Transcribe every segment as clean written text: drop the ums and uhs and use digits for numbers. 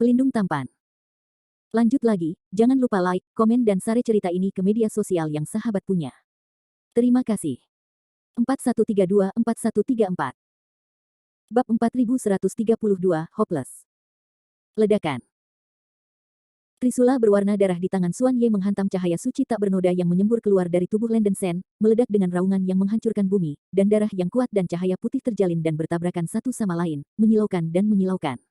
pelindung tampan. Lanjut lagi, jangan lupa like, komen dan share cerita ini ke media sosial yang sahabat punya. Terima kasih. 4132-4134 Bab 4132, Hopeless. Ledakan. Trisula berwarna darah di tangan Xuan Ye menghantam cahaya suci tak bernoda yang menyembur keluar dari tubuh Landen Sen, meledak dengan raungan yang menghancurkan bumi, dan darah yang kuat dan cahaya putih terjalin dan bertabrakan satu sama lain, menyilaukan dan menyilaukan.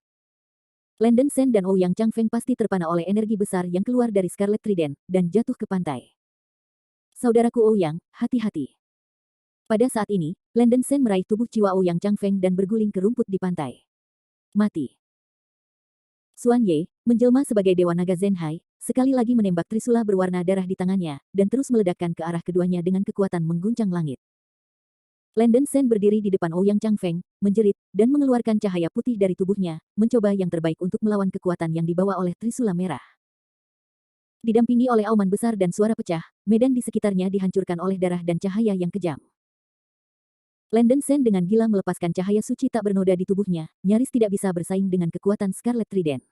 Landen Sen dan Ouyang Changfeng pasti terpana oleh energi besar yang keluar dari Scarlet Trident, dan jatuh ke pantai. Saudaraku Ouyang, hati-hati. Pada saat ini, Landen Sen meraih tubuh jiwa Ouyang Changfeng dan berguling ke rumput di pantai. Mati. Xuan Ye, menjelma sebagai Dewa Naga Zenhai, sekali lagi menembak trisula berwarna darah di tangannya, dan terus meledakkan ke arah keduanya dengan kekuatan mengguncang langit. Landen Sen berdiri di depan Ouyang Changfeng, menjerit, dan mengeluarkan cahaya putih dari tubuhnya, mencoba yang terbaik untuk melawan kekuatan yang dibawa oleh trisula merah. Didampingi oleh auman besar dan suara pecah, medan di sekitarnya dihancurkan oleh darah dan cahaya yang kejam. Landen Sen dengan gila melepaskan cahaya suci tak bernoda di tubuhnya, nyaris tidak bisa bersaing dengan kekuatan Scarlet Trident.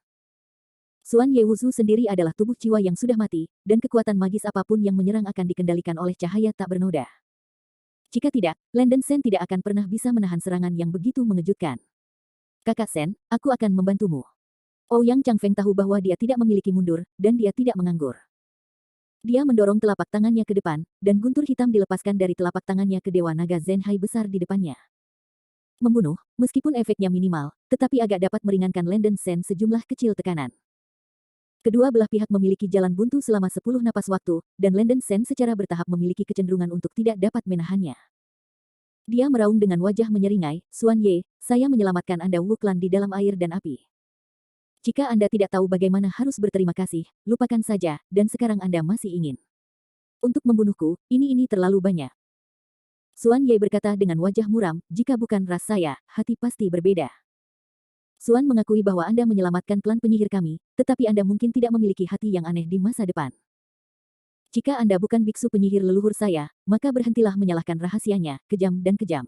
Xuan Ye Wuzu sendiri adalah tubuh jiwa yang sudah mati, dan kekuatan magis apapun yang menyerang akan dikendalikan oleh cahaya tak bernoda. Jika tidak, Landen Sen tidak akan pernah bisa menahan serangan yang begitu mengejutkan. Kakak Sen, aku akan membantumu. Ouyang Changfeng tahu bahwa dia tidak memiliki mundur, dan dia tidak menganggur. Dia mendorong telapak tangannya ke depan, dan guntur hitam dilepaskan dari telapak tangannya ke Dewa Naga Zenhai besar di depannya. Membunuh, meskipun efeknya minimal, tetapi agak dapat meringankan Landen Sen sejumlah kecil tekanan. Kedua belah pihak memiliki jalan buntu selama 10 napas waktu, dan Landen Sen secara bertahap memiliki kecenderungan untuk tidak dapat menahannya. Dia meraung dengan wajah menyeringai, Xuan Ye, saya menyelamatkan Anda Wuklan di dalam air dan api. Jika Anda tidak tahu bagaimana harus berterima kasih, lupakan saja, dan sekarang Anda masih ingin untuk membunuhku, ini terlalu banyak. Xuan Ye berkata dengan wajah muram, jika bukan ras saya, hati pasti berbeda. Xuan mengakui bahwa Anda menyelamatkan klan penyihir kami, tetapi Anda mungkin tidak memiliki hati yang aneh di masa depan. Jika Anda bukan biksu penyihir leluhur saya, maka berhentilah menyalahkan rahasianya, kejam dan kejam.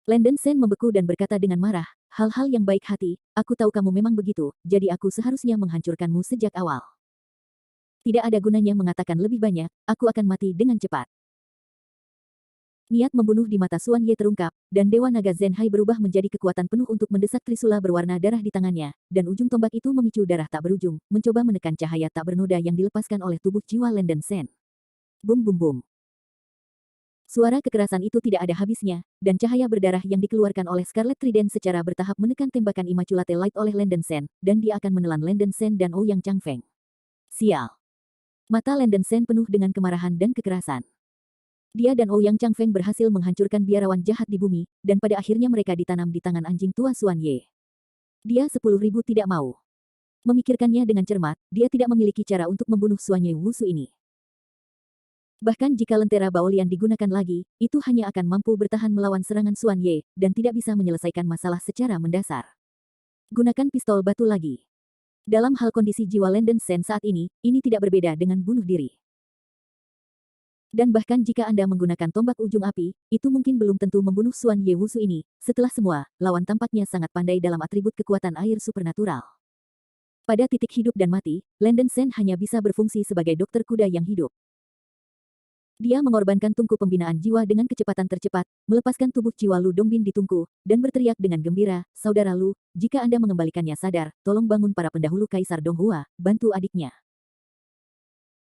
Landen Sen membeku dan berkata dengan marah, hal-hal yang baik hati, aku tahu kamu memang begitu, jadi aku seharusnya menghancurkanmu sejak awal. Tidak ada gunanya mengatakan lebih banyak, aku akan mati dengan cepat. Niat membunuh di mata Xuan Ye terungkap, dan Dewa Naga Zenhai berubah menjadi kekuatan penuh untuk mendesak trisula berwarna darah di tangannya, dan ujung tombak itu memicu darah tak berujung, mencoba menekan cahaya tak bernoda yang dilepaskan oleh tubuh jiwa Landen Sen. Bum bum bum. Suara kekerasan itu tidak ada habisnya, dan cahaya berdarah yang dikeluarkan oleh Scarlet Trident secara bertahap menekan tembakan Immaculate Light oleh Landen Sen, dan dia akan menelan Landen Sen dan Ouyang Changfeng. Sial. Mata Landen Sen penuh dengan kemarahan dan kekerasan. Dia dan Ouyang Changfeng berhasil menghancurkan biarawan jahat di bumi, dan pada akhirnya mereka ditanam di tangan anjing tua Xuan Ye. Dia 10.000 tidak mau. Memikirkannya dengan cermat, dia tidak memiliki cara untuk membunuh Xuan Ye Wusu ini. Bahkan jika lentera Baolian digunakan lagi, itu hanya akan mampu bertahan melawan serangan Xuan Ye, dan tidak bisa menyelesaikan masalah secara mendasar. Gunakan pistol batu lagi. Dalam hal kondisi jiwa Landen Sen saat ini tidak berbeda dengan bunuh diri. Dan bahkan jika Anda menggunakan tombak ujung api, itu mungkin belum tentu membunuh Xuan Ye Wusu ini. Setelah semua, lawan tampaknya sangat pandai dalam atribut kekuatan air supernatural. Pada titik hidup dan mati, Landen Sen hanya bisa berfungsi sebagai dokter kuda yang hidup. Dia mengorbankan tungku pembinaan jiwa dengan kecepatan tercepat, melepaskan tubuh jiwa Lu Dongbin di tungku, dan berteriak dengan gembira, Saudara Lu, jika Anda mengembalikannya sadar, tolong bangun para pendahulu Kaisar Donghua, bantu adiknya.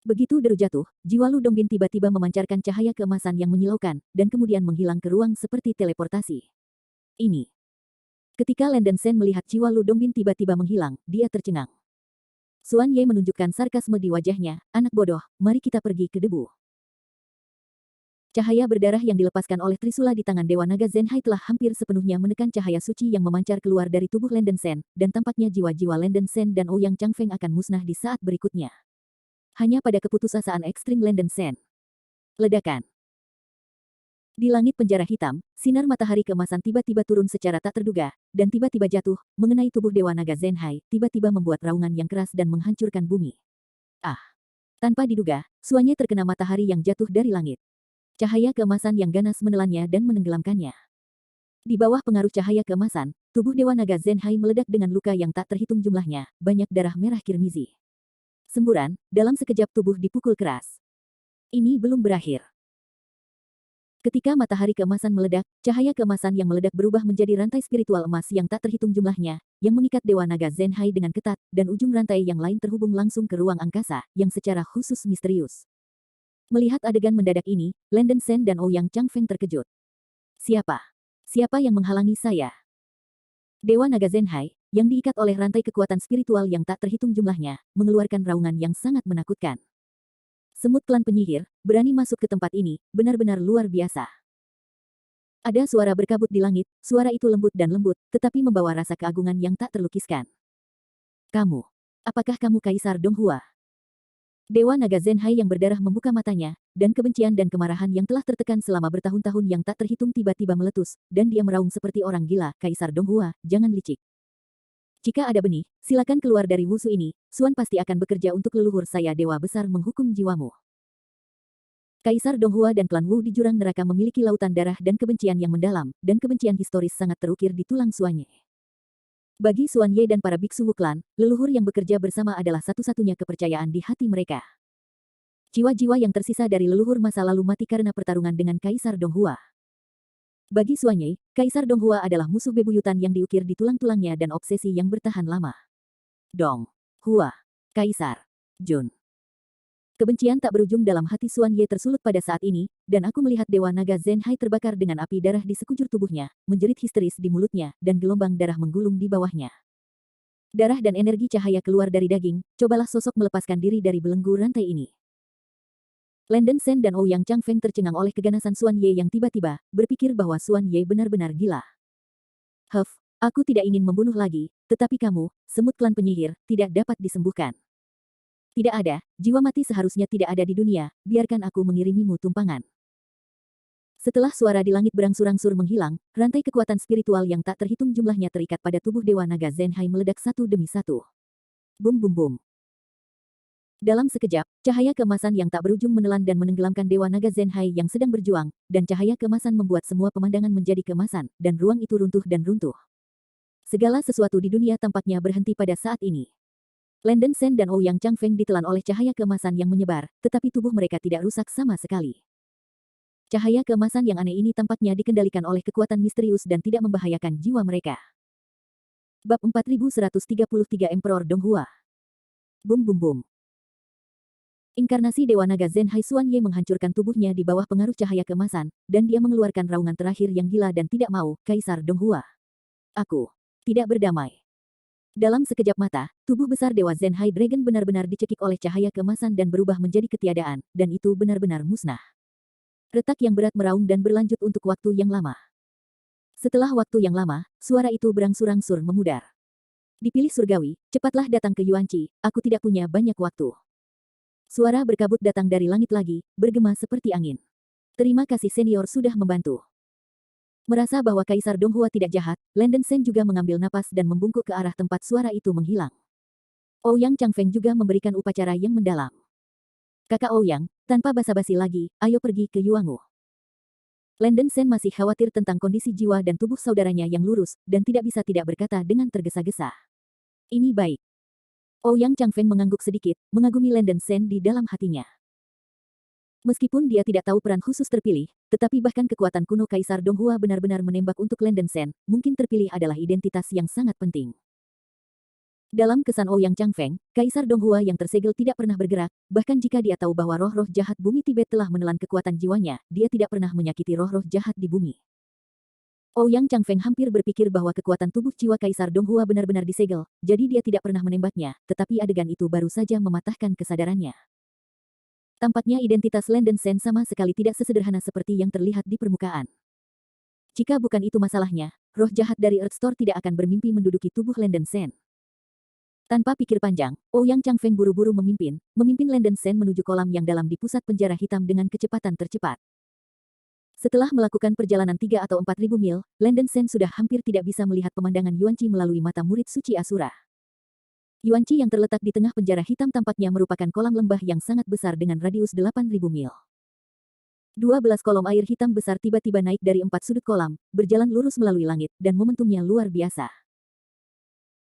Begitu deru jatuh, jiwa Lu Dongbin tiba-tiba memancarkan cahaya keemasan yang menyilaukan, dan kemudian menghilang ke ruang seperti teleportasi. Ini. Ketika Landen Sen melihat jiwa Lu Dongbin tiba-tiba menghilang, dia tercengang. Xuan Ye menunjukkan sarkasme di wajahnya, anak bodoh, mari kita pergi ke debu. Cahaya berdarah yang dilepaskan oleh trisula di tangan Dewa Naga Zenhai telah hampir sepenuhnya menekan cahaya suci yang memancar keluar dari tubuh Landen Sen, dan tampaknya jiwa-jiwa Landen Sen dan Ouyang Changfeng akan musnah di saat berikutnya. Hanya pada keputusasaan ekstrim Landen Sen. Ledakan. Di langit penjara hitam, sinar matahari keemasan tiba-tiba turun secara tak terduga, dan tiba-tiba jatuh, mengenai tubuh Dewa Naga Zenhai, tiba-tiba membuat raungan yang keras dan menghancurkan bumi. Ah! Tanpa diduga, Xuan Ye terkena matahari yang jatuh dari langit. Cahaya keemasan yang ganas menelannya dan menenggelamkannya. Di bawah pengaruh cahaya keemasan, tubuh Dewa Naga Zenhai meledak dengan luka yang tak terhitung jumlahnya, banyak darah merah kirmizi. Semburan, dalam sekejap tubuh dipukul keras. Ini belum berakhir. Ketika matahari keemasan meledak, cahaya keemasan yang meledak berubah menjadi rantai spiritual emas yang tak terhitung jumlahnya, yang mengikat Dewa Naga Zenhai dengan ketat, dan ujung rantai yang lain terhubung langsung ke ruang angkasa, yang secara khusus misterius. Melihat adegan mendadak ini, Landen Sen dan Ouyang Changfeng terkejut. Siapa? Siapa yang menghalangi saya? Dewa Naga Zenhai, yang diikat oleh rantai kekuatan spiritual yang tak terhitung jumlahnya, mengeluarkan raungan yang sangat menakutkan. Semut klan penyihir, berani masuk ke tempat ini, benar-benar luar biasa. Ada suara berkabut di langit, suara itu lembut dan lembut, tetapi membawa rasa keagungan yang tak terlukiskan. Kamu, apakah kamu Kaisar Donghua? Dewa Naga Zenhai yang berdarah membuka matanya, dan kebencian dan kemarahan yang telah tertekan selama bertahun-tahun yang tak terhitung tiba-tiba meletus, dan dia meraung seperti orang gila. Kaisar Donghua, jangan licik. Jika ada benih, silakan keluar dari wusu ini, Suan pasti akan bekerja untuk leluhur saya. Dewa besar menghukum jiwamu. Kaisar Donghua dan klan Wu di jurang neraka memiliki lautan darah dan kebencian yang mendalam, dan kebencian historis sangat terukir di tulang Suanye. Bagi Suan Ye dan para biksu Wu klan, leluhur yang bekerja bersama adalah satu-satunya kepercayaan di hati mereka. Jiwa-jiwa yang tersisa dari leluhur masa lalu mati karena pertarungan dengan Kaisar Donghua. Bagi Suan Ye, Kaisar Donghua adalah musuh bebuyutan yang diukir di tulang-tulangnya dan obsesi yang bertahan lama. Dong Hua, Kaisar Jun. Kebencian tak berujung dalam hati Suan Ye tersulut pada saat ini, dan aku melihat Dewa Naga Zenhai terbakar dengan api darah di sekujur tubuhnya, menjerit histeris di mulutnya, dan gelombang darah menggulung di bawahnya. Darah dan energi cahaya keluar dari daging, cobalah sosok melepaskan diri dari belenggu rantai ini. Landen Sen dan Ouyang Changfeng tercengang oleh keganasan Suan Ye yang tiba-tiba, berpikir bahwa Suan Ye benar-benar gila. Aku tidak ingin membunuh lagi, tetapi kamu, semut klan penyihir, tidak dapat disembuhkan. Tidak ada, jiwa mati seharusnya tidak ada di dunia, biarkan aku mengirimimu tumpangan. Setelah suara di langit berangsur-angsur menghilang, rantai kekuatan spiritual yang tak terhitung jumlahnya terikat pada tubuh Dewa Naga Zenhai meledak satu demi satu. Bum bum bum. Dalam sekejap, cahaya keemasan yang tak berujung menelan dan menenggelamkan Dewa Naga Zenhai yang sedang berjuang, dan cahaya keemasan membuat semua pemandangan menjadi keemasan, dan ruang itu runtuh dan runtuh. Segala sesuatu di dunia tampaknya berhenti pada saat ini. Landen Sen dan Ouyang Changfeng ditelan oleh cahaya keemasan yang menyebar, tetapi tubuh mereka tidak rusak sama sekali. Cahaya keemasan yang aneh ini tampaknya dikendalikan oleh kekuatan misterius dan tidak membahayakan jiwa mereka. Bab 4133 Emperor Donghua. Bum bum bum. Inkarnasi Dewa Naga Zenhai Suan Ye menghancurkan tubuhnya di bawah pengaruh cahaya keemasan, dan dia mengeluarkan raungan terakhir yang gila dan tidak mau, Kaisar Donghua. Aku tidak berdamai. Dalam sekejap mata, tubuh besar Dewa Zenhai Dragon benar-benar dicekik oleh cahaya keemasan dan berubah menjadi ketiadaan, dan itu benar-benar musnah. Retak yang berat meraung dan berlanjut untuk waktu yang lama. Setelah waktu yang lama, suara itu berangsur-angsur memudar. Dipilih surgawi, cepatlah datang ke Yuanqi, aku tidak punya banyak waktu. Suara berkabut datang dari langit lagi, bergema seperti angin. Terima kasih senior sudah membantu. Merasa bahwa Kaisar Donghua tidak jahat, Landen Sen juga mengambil napas dan membungkuk ke arah tempat suara itu menghilang. Ouyang Changfeng juga memberikan upacara yang mendalam. Kakak Ouyang, tanpa basa-basi lagi, ayo pergi ke Yuangu. Landen Sen masih khawatir tentang kondisi jiwa dan tubuh saudaranya yang lurus, dan tidak bisa tidak berkata dengan tergesa-gesa. Ini baik. Ouyang Changfeng mengangguk sedikit, mengagumi Landen Sen di dalam hatinya. Meskipun dia tidak tahu peran khusus terpilih, tetapi bahkan kekuatan kuno Kaisar Donghua benar-benar menembak untuk Landen Sen, mungkin terpilih adalah identitas yang sangat penting. Dalam kesan Ouyang Changfeng, Kaisar Donghua yang tersegel tidak pernah bergerak, bahkan jika dia tahu bahwa roh-roh jahat bumi Tibet telah menelan kekuatan jiwanya, dia tidak pernah menyakiti roh-roh jahat di bumi. Ouyang Changfeng hampir berpikir bahwa kekuatan tubuh jiwa Kaisar Donghua benar-benar disegel, jadi dia tidak pernah menembaknya, tetapi adegan itu baru saja mematahkan kesadarannya. Tampaknya identitas Landen Sen sama sekali tidak sesederhana seperti yang terlihat di permukaan. Jika bukan itu masalahnya, roh jahat dari Earthstore tidak akan bermimpi menduduki tubuh Landen Sen. Tanpa pikir panjang, Ouyang Changfeng buru-buru memimpin Landen Sen menuju kolam yang dalam di pusat penjara hitam dengan kecepatan tercepat. Setelah melakukan perjalanan 3 atau 4.000 mil, Landen Sen sudah hampir tidak bisa melihat pemandangan Yuanqi melalui mata murid suci Asura. Yuanqi yang terletak di tengah penjara hitam tampaknya merupakan kolam lembah yang sangat besar dengan radius 8.000 mil. 12 kolom air hitam besar tiba-tiba naik dari 4 sudut kolam, berjalan lurus melalui langit, dan momentumnya luar biasa.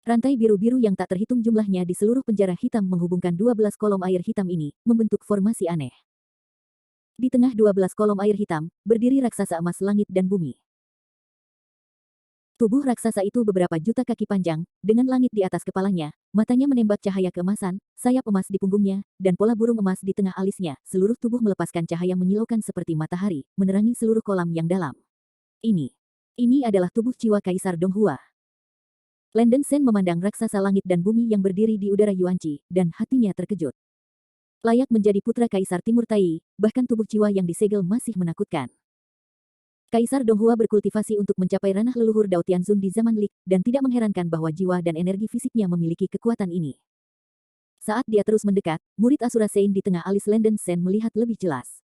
Rantai biru-biru yang tak terhitung jumlahnya di seluruh penjara hitam menghubungkan 12 kolom air hitam ini, membentuk formasi aneh. Di tengah 12 kolom air hitam, berdiri raksasa emas langit dan bumi. Tubuh raksasa itu beberapa juta kaki panjang, dengan langit di atas kepalanya, matanya menembak cahaya keemasan, sayap emas di punggungnya, dan pola burung emas di tengah alisnya. Seluruh tubuh melepaskan cahaya menyilaukan seperti matahari, menerangi seluruh kolam yang dalam. Ini adalah tubuh jiwa Kaisar Donghua. Landen Sen memandang raksasa langit dan bumi yang berdiri di udara Yuanqi, dan hatinya terkejut. Layak menjadi putra Kaisar Timur Tai, bahkan tubuh jiwa yang disegel masih menakutkan. Kaisar Donghua berkultivasi untuk mencapai ranah leluhur Dao Tianzun di zaman Lik, dan tidak mengherankan bahwa jiwa dan energi fisiknya memiliki kekuatan ini. Saat dia terus mendekat, murid Asura Sein di tengah alis Landen Sen melihat lebih jelas.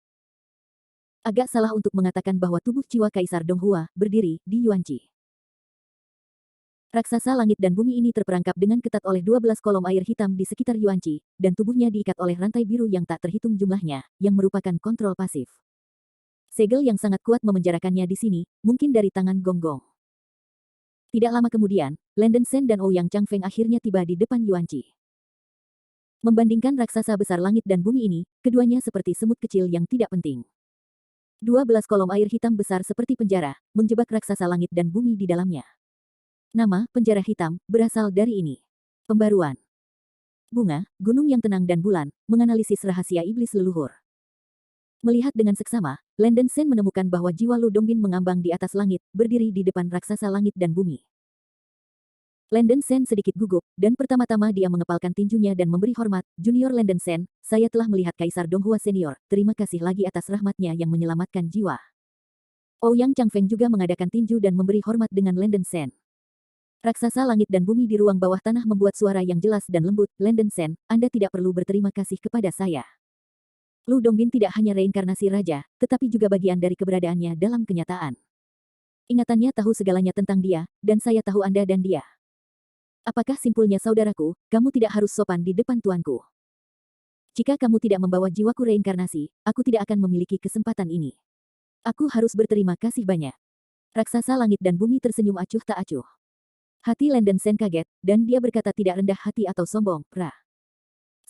Agak salah untuk mengatakan bahwa tubuh jiwa Kaisar Donghua berdiri di Yuanqi. Raksasa langit dan bumi ini terperangkap dengan ketat oleh 12 kolom air hitam di sekitar Yuanqi, dan tubuhnya diikat oleh rantai biru yang tak terhitung jumlahnya, yang merupakan kontrol pasif. Segel yang sangat kuat memenjarakannya di sini, mungkin dari tangan Gonggong. Tidak lama kemudian, Landen Sen dan Ouyang Changfeng akhirnya tiba di depan Yuanqi. Membandingkan raksasa besar langit dan bumi ini, keduanya seperti semut kecil yang tidak penting. 12 kolom air hitam besar seperti penjara, menjebak raksasa langit dan bumi di dalamnya. Nama penjara hitam berasal dari ini. Pembaruan. Bunga, gunung yang tenang dan bulan, menganalisis rahasia iblis leluhur. Melihat dengan seksama, Landen Sen menemukan bahwa jiwa Lu Dongbin mengambang di atas langit, berdiri di depan raksasa langit dan bumi. Landen Sen sedikit gugup, dan pertama-tama dia mengepalkan tinjunya dan memberi hormat. Junior Landen Sen, saya telah melihat Kaisar Donghua Senior, terima kasih lagi atas rahmatnya yang menyelamatkan jiwa. Ouyang Changfeng juga mengadakan tinju dan memberi hormat dengan Landen Sen. Raksasa langit dan bumi di ruang bawah tanah membuat suara yang jelas dan lembut. Landen Sen, Anda tidak perlu berterima kasih kepada saya. Lu Dongbin tidak hanya reinkarnasi raja, tetapi juga bagian dari keberadaannya dalam kenyataan. Ingatannya tahu segalanya tentang dia, dan saya tahu Anda dan dia. Apakah simpulnya saudaraku, kamu tidak harus sopan di depan tuanku. Jika kamu tidak membawa jiwaku reinkarnasi, aku tidak akan memiliki kesempatan ini. Aku harus berterima kasih banyak. Raksasa langit dan bumi tersenyum acuh tak acuh. Hati Landen Sen kaget, dan dia berkata tidak rendah hati atau sombong,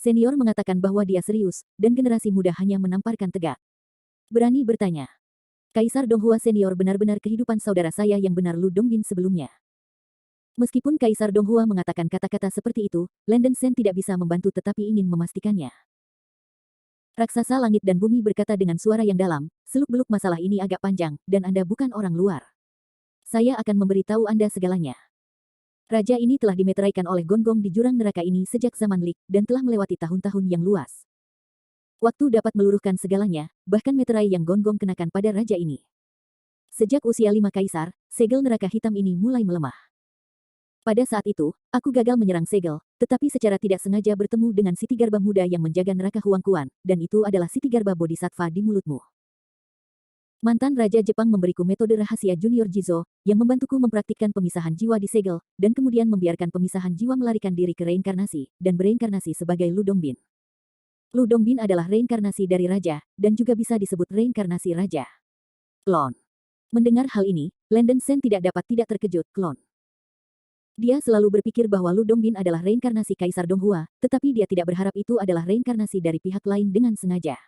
Senior mengatakan bahwa dia serius, dan generasi muda hanya menamparkan tegak. Berani bertanya. Kaisar Donghua Senior benar-benar kehidupan saudara saya yang benar Lu Dongbin sebelumnya. Meskipun Kaisar Donghua mengatakan kata-kata seperti itu, Landen Sen tidak bisa membantu tetapi ingin memastikannya. Raksasa langit dan bumi berkata dengan suara yang dalam, seluk-beluk masalah ini agak panjang, dan Anda bukan orang luar. Saya akan memberitahu Anda segalanya. Raja ini telah dimeteraikan oleh Gonggong di jurang neraka ini sejak zaman Lik, dan telah melewati tahun-tahun yang luas. Waktu dapat meluruhkan segalanya, bahkan meterai yang Gonggong kenakan pada raja ini. Sejak usia 5 kaisar, segel neraka hitam ini mulai melemah. Pada saat itu, aku gagal menyerang segel, tetapi secara tidak sengaja bertemu dengan Siti Garba muda yang menjaga neraka Huangkuan, dan itu adalah Siti Garba Bodhisattva di mulutmu. Mantan Raja Jepang memberiku metode rahasia Junior Jizo, yang membantuku mempraktikkan pemisahan jiwa di segel, dan kemudian membiarkan pemisahan jiwa melarikan diri ke reinkarnasi, dan bereinkarnasi sebagai Lu Dongbin. Lu Dongbin adalah reinkarnasi dari raja, dan juga bisa disebut reinkarnasi raja. Klon. Mendengar hal ini, Landen Sen tidak dapat tidak terkejut, klon. Dia selalu berpikir bahwa Lu Dongbin adalah reinkarnasi Kaisar Donghua, tetapi dia tidak berharap itu adalah reinkarnasi dari pihak lain dengan sengaja.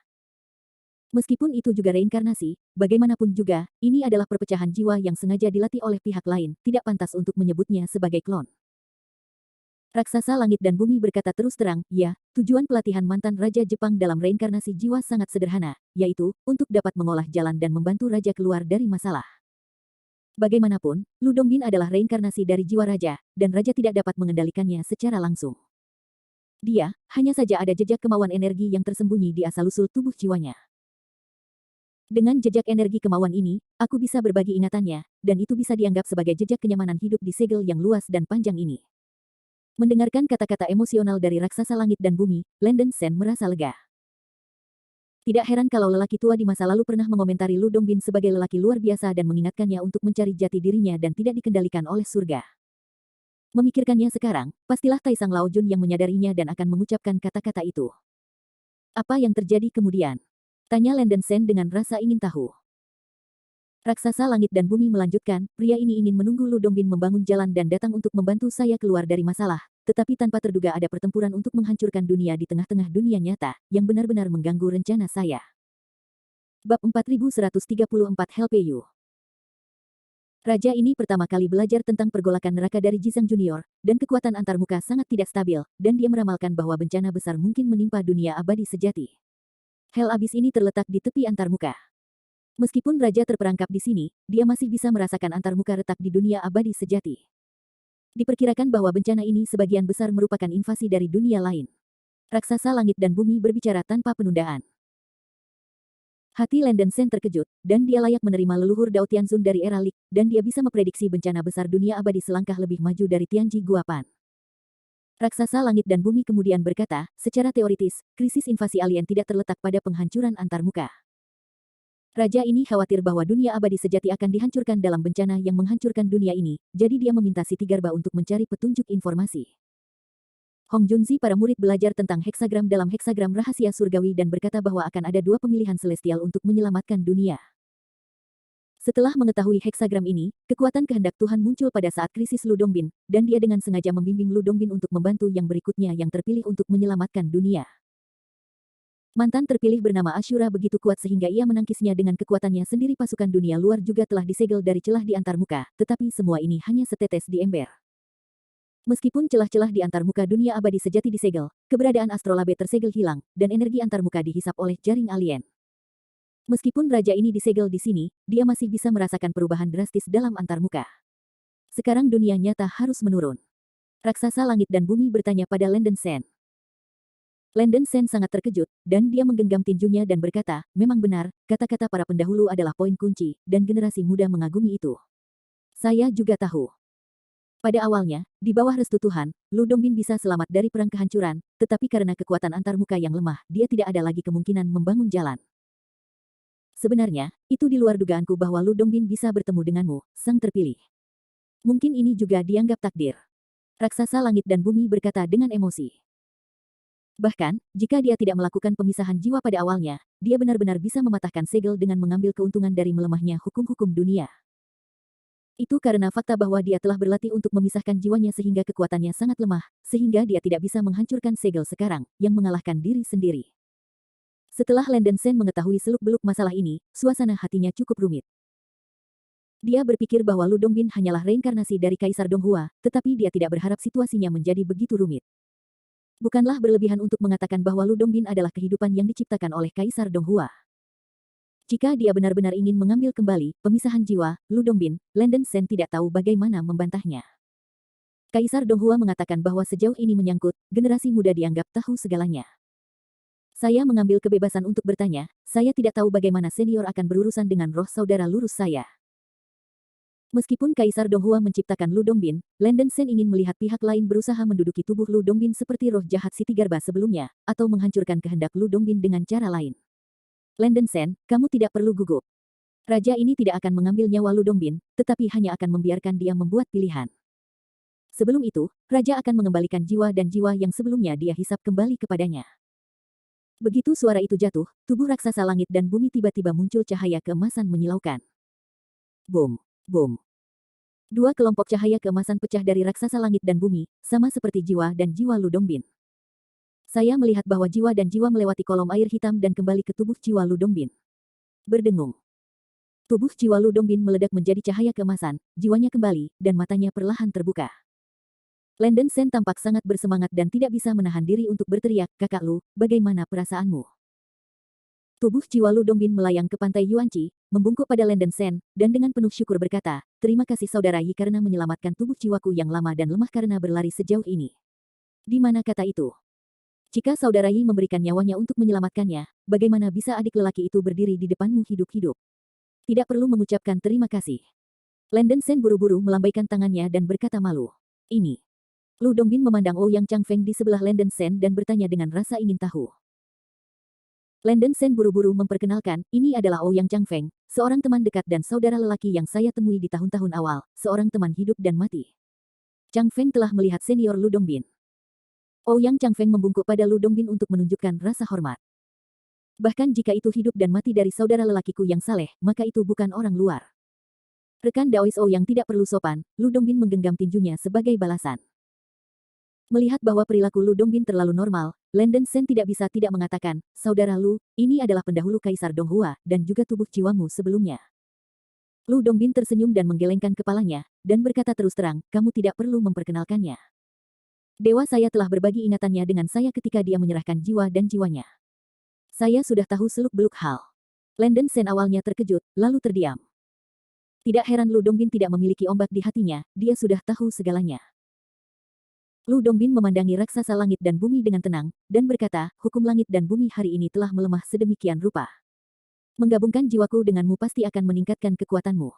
Meskipun itu juga reinkarnasi, bagaimanapun juga, ini adalah perpecahan jiwa yang sengaja dilatih oleh pihak lain, tidak pantas untuk menyebutnya sebagai klon. Raksasa langit dan bumi berkata terus terang, ya, tujuan pelatihan mantan Raja Jepang dalam reinkarnasi jiwa sangat sederhana, yaitu, untuk dapat mengolah jalan dan membantu raja keluar dari masalah. Bagaimanapun, Lu Dongbin adalah reinkarnasi dari jiwa raja, dan raja tidak dapat mengendalikannya secara langsung. Dia, hanya saja ada jejak kemauan energi yang tersembunyi di asal-usul tubuh jiwanya. Dengan jejak energi kemauan ini, aku bisa berbagi ingatannya, dan itu bisa dianggap sebagai jejak kenyamanan hidup di segel yang luas dan panjang ini. Mendengarkan kata-kata emosional dari raksasa langit dan bumi, Landen Sen merasa lega. Tidak heran kalau lelaki tua di masa lalu pernah mengomentari Lu Dongbin sebagai lelaki luar biasa dan mengingatkannya untuk mencari jati dirinya dan tidak dikendalikan oleh surga. Memikirkannya sekarang, pastilah Taisang Laojun yang menyadarinya dan akan mengucapkan kata-kata itu. Apa yang terjadi kemudian? Tanya Landen Sen dengan rasa ingin tahu. Raksasa langit dan bumi melanjutkan, pria ini ingin menunggu Lu Dongbin membangun jalan dan datang untuk membantu saya keluar dari masalah, tetapi tanpa terduga ada pertempuran untuk menghancurkan dunia di tengah-tengah dunia nyata, yang benar-benar mengganggu rencana saya. Bab 4134 Helpeu. Raja ini pertama kali belajar tentang pergolakan neraka dari Jizang Junior, dan kekuatan antarmuka sangat tidak stabil, dan dia meramalkan bahwa bencana besar mungkin menimpa dunia abadi sejati. Hell Abyss ini terletak di tepi antarmuka. Meskipun raja terperangkap di sini, dia masih bisa merasakan antarmuka retak di dunia abadi sejati. Diperkirakan bahwa bencana ini sebagian besar merupakan invasi dari dunia lain. Raksasa langit dan bumi berbicara tanpa penundaan. Hati Landen Sen terkejut, dan dia layak menerima leluhur Dao Tianzun dari era Lik, dan dia bisa memprediksi bencana besar dunia abadi selangkah lebih maju dari Tianji Guapan. Raksasa langit dan bumi kemudian berkata, secara teoritis, krisis invasi alien tidak terletak pada penghancuran antarmuka. Raja ini khawatir bahwa dunia abadi sejati akan dihancurkan dalam bencana yang menghancurkan dunia ini, jadi dia meminta Siti Garba untuk mencari petunjuk informasi. Hong Junzi para murid belajar tentang heksagram dalam heksagram rahasia surgawi dan berkata bahwa akan ada dua pemilihan celestial untuk menyelamatkan dunia. Setelah mengetahui heksagram ini, kekuatan kehendak Tuhan muncul pada saat krisis Lu Dongbin, dan dia dengan sengaja membimbing Lu Dongbin untuk membantu yang berikutnya yang terpilih untuk menyelamatkan dunia. Mantan terpilih bernama Ashura begitu kuat sehingga ia menangkisnya dengan kekuatannya sendiri. Pasukan dunia luar juga telah disegel dari celah di antarmuka, tetapi semua ini hanya setetes di ember. Meskipun celah-celah di antarmuka dunia abadi sejati disegel, keberadaan astrolabe tersegel hilang, dan energi antarmuka dihisap oleh jaring alien. Meskipun raja ini disegel di sini, dia masih bisa merasakan perubahan drastis dalam antarmuka. Sekarang dunia nyata harus menurun. Raksasa langit dan bumi bertanya pada Landen Sen. Landen Sen sangat terkejut, dan dia menggenggam tinjunya dan berkata, memang benar, kata-kata para pendahulu adalah poin kunci, dan generasi muda mengagumi itu. Saya juga tahu. Pada awalnya, di bawah restu Tuhan, Lu Dongbin bisa selamat dari perang kehancuran, tetapi karena kekuatan antarmuka yang lemah, dia tidak ada lagi kemungkinan membangun jalan. Sebenarnya, itu di luar dugaanku bahwa Lu Dongbin bisa bertemu denganmu, sang terpilih. Mungkin ini juga dianggap takdir. Raksasa langit dan bumi berkata dengan emosi. Bahkan, jika dia tidak melakukan pemisahan jiwa pada awalnya, dia benar-benar bisa mematahkan segel dengan mengambil keuntungan dari melemahnya hukum-hukum dunia. Itu karena fakta bahwa dia telah berlatih untuk memisahkan jiwanya sehingga kekuatannya sangat lemah, sehingga dia tidak bisa menghancurkan segel sekarang, yang mengalahkan diri sendiri. Setelah Landen Sen mengetahui seluk-beluk masalah ini, suasana hatinya cukup rumit. Dia berpikir bahwa Lu Dongbin hanyalah reinkarnasi dari Kaisar Donghua, tetapi dia tidak berharap situasinya menjadi begitu rumit. Bukanlah berlebihan untuk mengatakan bahwa Lu Dongbin adalah kehidupan yang diciptakan oleh Kaisar Donghua. Jika dia benar-benar ingin mengambil kembali pemisahan jiwa, Lu Dongbin, Landen Sen tidak tahu bagaimana membantahnya. Kaisar Donghua mengatakan bahwa sejauh ini menyangkut, generasi muda dianggap tahu segalanya. Saya mengambil kebebasan untuk bertanya, saya tidak tahu bagaimana senior akan berurusan dengan roh saudara lurus saya. Meskipun Kaisar Donghua menciptakan Lu Dongbin, Landen Sen ingin melihat pihak lain berusaha menduduki tubuh Lu Dongbin seperti roh jahat Siti Garba sebelumnya, atau menghancurkan kehendak Lu Dongbin dengan cara lain. Landen Sen, kamu tidak perlu gugup. Raja ini tidak akan mengambil nyawa Lu Dongbin, tetapi hanya akan membiarkan dia membuat pilihan. Sebelum itu, Raja akan mengembalikan jiwa dan jiwa yang sebelumnya dia hisap kembali kepadanya. Begitu suara itu jatuh, tubuh raksasa langit dan bumi tiba-tiba muncul cahaya keemasan menyilaukan. Boom, boom. Dua kelompok cahaya keemasan pecah dari raksasa langit dan bumi, sama seperti jiwa dan jiwa Lu Dongbin. Saya melihat bahwa jiwa dan jiwa melewati kolom air hitam dan kembali ke tubuh jiwa Lu Dongbin. Berdengung. Tubuh jiwa Lu Dongbin meledak menjadi cahaya keemasan, jiwanya kembali, dan matanya perlahan terbuka. Landen Sen tampak sangat bersemangat dan tidak bisa menahan diri untuk berteriak, kakak Lu, bagaimana perasaanmu? Tubuh jiwa Lu Dongbin melayang ke pantai Yuanqi, membungkuk pada Landen Sen, dan dengan penuh syukur berkata, terima kasih saudara Yi karena menyelamatkan tubuh jiwaku yang lama dan lemah karena berlari sejauh ini. Di mana kata itu? Jika saudara Yi memberikan nyawanya untuk menyelamatkannya, bagaimana bisa adik lelaki itu berdiri di depanmu hidup-hidup? Tidak perlu mengucapkan terima kasih. Landen Sen buru-buru melambaikan tangannya dan berkata malu. Ini. Lu Dongbin memandang Ouyang Changfeng di sebelah Landen Sen dan bertanya dengan rasa ingin tahu. Landen Sen buru-buru memperkenalkan, ini adalah Ouyang Changfeng, seorang teman dekat dan saudara lelaki yang saya temui di tahun-tahun awal, seorang teman hidup dan mati. Changfeng telah melihat senior Lu Dongbin. Ouyang Changfeng membungkuk pada Lu Dongbin untuk menunjukkan rasa hormat. Bahkan jika itu hidup dan mati dari saudara lelakiku yang saleh, maka itu bukan orang luar. Rekan Daoisou yang tidak perlu sopan, Lu Dongbin menggenggam tinjunya sebagai balasan. Melihat bahwa perilaku Lu Dongbin terlalu normal, Landen Sen tidak bisa tidak mengatakan, "Saudara Lu, ini adalah pendahulu Kaisar Donghua, dan juga tubuh jiwamu sebelumnya." Lu Dongbin tersenyum dan menggelengkan kepalanya, dan berkata terus terang, "Kamu tidak perlu memperkenalkannya. Dewa saya telah berbagi ingatannya dengan saya ketika dia menyerahkan jiwa dan jiwanya. Saya sudah tahu seluk-beluk hal." Landen Sen awalnya terkejut, lalu terdiam. Tidak heran Lu Dongbin tidak memiliki ombak di hatinya, dia sudah tahu segalanya. Lu Dongbin memandangi raksasa langit dan bumi dengan tenang, dan berkata, "Hukum langit dan bumi hari ini telah melemah sedemikian rupa. Menggabungkan jiwaku denganmu pasti akan meningkatkan kekuatanmu.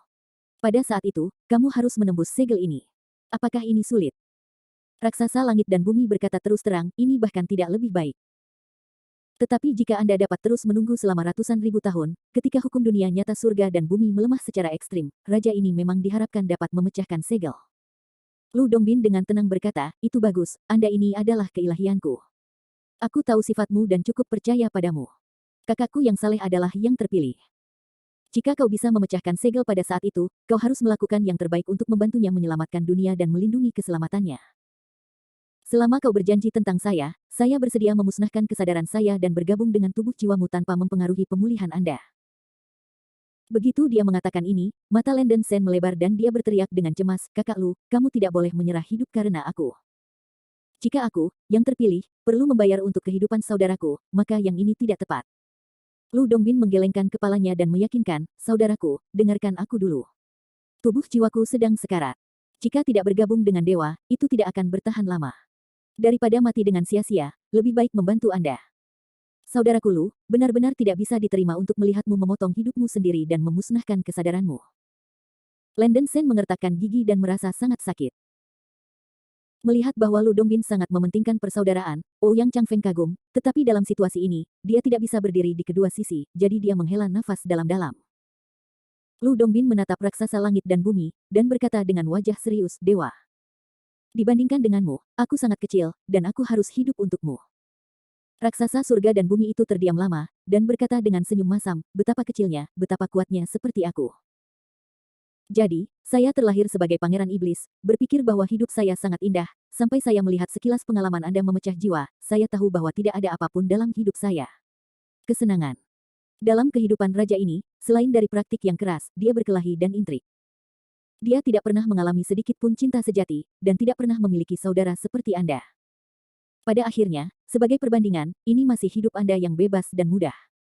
Pada saat itu, kamu harus menembus segel ini. Apakah ini sulit?" Raksasa langit dan bumi berkata terus terang, "Ini bahkan tidak lebih baik. Tetapi jika Anda dapat terus menunggu selama ratusan ribu tahun, ketika hukum dunia nyata surga dan bumi melemah secara ekstrim, raja ini memang diharapkan dapat memecahkan segel." Lu Dongbin dengan tenang berkata, "Itu bagus, Anda ini adalah keilahianku. Aku tahu sifatmu dan cukup percaya padamu. Kakakku yang saleh adalah yang terpilih. Jika kau bisa memecahkan segel pada saat itu, kau harus melakukan yang terbaik untuk membantunya menyelamatkan dunia dan melindungi keselamatannya. Selama kau berjanji tentang saya bersedia memusnahkan kesadaran saya dan bergabung dengan tubuh jiwamu tanpa mempengaruhi pemulihan Anda." Begitu dia mengatakan ini, mata Landen Sen melebar dan dia berteriak dengan cemas, "Kakak Lu, kamu tidak boleh menyerah hidup karena aku. Jika aku, yang terpilih, perlu membayar untuk kehidupan saudaraku, maka yang ini tidak tepat." Lu Dongbin menggelengkan kepalanya dan meyakinkan, "Saudaraku, dengarkan aku dulu. Tubuh jiwaku sedang sekarat. Jika tidak bergabung dengan dewa, itu tidak akan bertahan lama. Daripada mati dengan sia-sia, lebih baik membantu Anda. Saudaraku Lu, benar-benar tidak bisa diterima untuk melihatmu memotong hidupmu sendiri dan memusnahkan kesadaranmu." Landen Sen mengertakkan gigi dan merasa sangat sakit. Melihat bahwa Lu Dongbin sangat mementingkan persaudaraan, Ouyang Changfeng kagum, tetapi dalam situasi ini, dia tidak bisa berdiri di kedua sisi, jadi dia menghela nafas dalam-dalam. Lu Dongbin menatap raksasa langit dan bumi, dan berkata dengan wajah serius, "Dewa. Dibandingkan denganmu, aku sangat kecil, dan aku harus hidup untukmu." Raksasa surga dan bumi itu terdiam lama, dan berkata dengan senyum masam, "Betapa kecilnya, betapa kuatnya seperti aku. Jadi, saya terlahir sebagai pangeran iblis, berpikir bahwa hidup saya sangat indah, sampai saya melihat sekilas pengalaman Anda memecah jiwa, saya tahu bahwa tidak ada apapun dalam hidup saya. Kesenangan. Dalam kehidupan raja ini, selain dari praktik yang keras, dia berkelahi dan intrik. Dia tidak pernah mengalami sedikit pun cinta sejati, dan tidak pernah memiliki saudara seperti Anda. Pada akhirnya, sebagai perbandingan, ini masih hidup Anda yang bebas dan mudah.